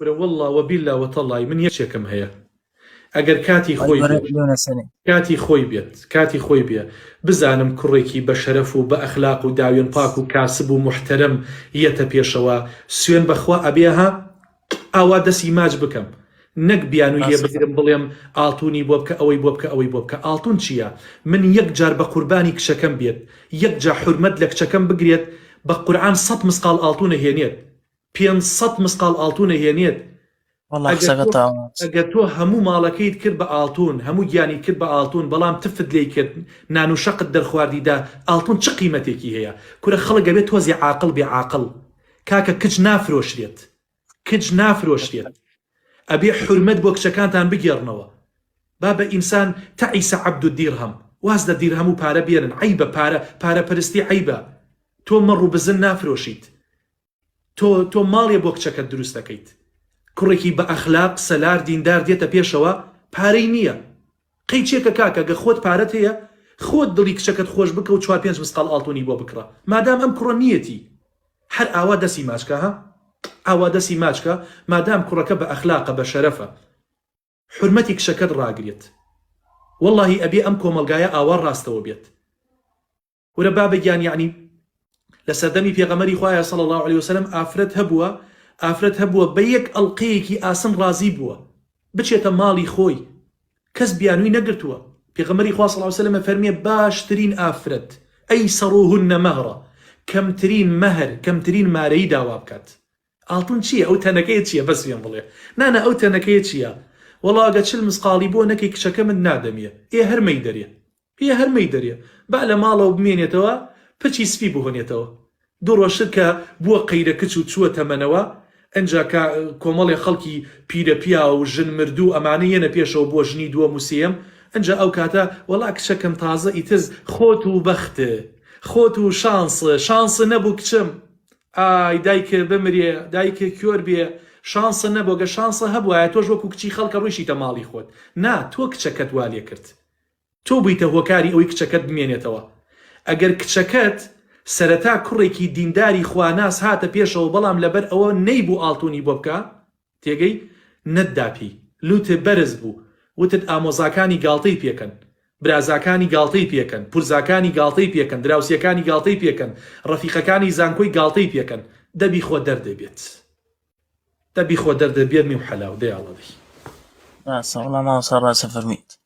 والله وبالله وتالله من یەکێکم هەیە ئەگەر کاتی خۆی کاتی خۆی بێ بزانم کوڕێکی بە شەرەف و بە ئەخلاق و داوێن پاک و کاسب و محتەرم یەتە پێشەوە سوێن بەخوا ئەبێها ئاوا دەستی ماچ بکەم نەک بیانویە بگرم بڵێم ئاڵتونی بۆ بکە ئەوەی بۆ بکە ئەوەی بۆ بکە ئاڵتون چییە؟ من یەک جار بە قوربانی کچەکەم بێت یەک جا حورمەت لە کچەکەم بگرێت بە قورئان 100 مسقال ئاڵتونە هێنێت 500 مسقال ئاڵتونە هێنێت ئەگەر تۆ هەموو ماڵەکەیت کرد بە ئاڵتون هەموو گیانی کرد بە ئاڵتون بەڵام تفت لێی کرد نان و شەقت دەرخواردیدا ئاڵتون چ قیمەتێکی هەیە؟ کورە خەڵک ئەبێت تۆزی عاقڵ بێ عاقڵ کاکە کچ نافرۆشرێت کچ نافرۆشرێت ئەبێ حورمەت بۆ کچەکانتان بگێڕنەوە با بە ئینسان تەعیسە عەبد الدیرهەم واز لە دیرهەم و پارە بێنن عەیبە پارەپەرستی عەیبە تۆ مەڕ و بزن نافرۆشیت تۆ ماڵێ بۆ کچەکەت دروست دەکەیت کوڕێکی بە ئەخلاق سەلار دیندار دێتە پێشەوە پارەی نییە قەی چێکە کاکە گە خۆت پارەت هەیە خۆت دڵی کچەکەت خۆش بکە و 4-5 مسقال ئاڵتونی بۆ بکڕە مادام ئەم کوڕە نیەتی هەر ئاوا دەسی ماچکە ها ئاوا دەسی ماچکە مادام کوڕەکە بە ئەخلاقە بە شەرەفە حورمەتی کچەکەت ڕاگرێت واللهی ئەبێ ئەم کۆمەلگایە ئاوا ڕاستەوە بێت ورە بابەگیان یعنی لە سەردەمی پێغەمبەری خوایە صلی الله علیه وسلم ئافرەت هەبووە بە یەک ئەڵقەیەکی ئاسن ڕازی بووە بچێتە ماڵی خۆی کەس بیانووی نەگرتووە پێغەمبەری خوا صلی الله علیه وسلم فەرمیێ باشترین ئافرەت ئەیسەڕوهن مەهڕە کەمترین مەهر کەمترین مارەی داوا بکات ئاڵتون چییە؟ ئەو تەنەکەیە چییە؟ بەس پێم بڵێ نانە ئەو تەنەکەیە چییە؟ وەڵا ئەگە 40 مسقاڵی بۆ نەکەی کچەکە من نادەمیە هەرمەی دەرێ با لە ماڵەوە بمێنێتەوە پچی سپی بهۆنێتەوە دوو ڕۆژتر کە بووە قەیرە کچ و چووە تەمەنەوە ئەنجا کۆمەڵی خەڵکی پیرە پیا و ژن مردوو ئەمانە یەنە پێشەوە بۆ ژنی دووە موسێم ئەنجا ئەو کاتە وەڵا کچەکەم تازە ئیتر خۆت و بەختە خۆت و شانسە نەبوو کچم ئای دایکە بمرێ دایکە کوێر بێ شانسە نەبوو گە شانسە هەبووایە تۆش وەکو کچی خەڵکە ڕۆیشیتە ماڵی خۆت نا تۆ کچەکەت وا لێ کرد تۆ بوویتە هۆکاری ئەوەی کچەکەت بمێنێتەوە ئەگەر کچەکەت سەرەتا کوڕێکی دینداری خواناس هاتە پێشەوە بەڵام لەبەر ئەوە نەیبوو ئاڵتونی بۆ بکە تێگەی نەتداپی لوتە بەرز بوو وتت ئامۆزاکانی گاڵتەی پێکەن برازاکانی گاڵتەی پێکەن پورزاکانی گاڵتەی پێکەن دراوسیەکانی گاڵتەی پێکەن ڕەفیقەکانی زانکۆی گاڵتەی پێکەن دەبی خۆ دەردەبێت دەبی خۆ دەردەبێت می و حەلاو دەیاڵەدەی سەڵام ڕاستە فەرمیت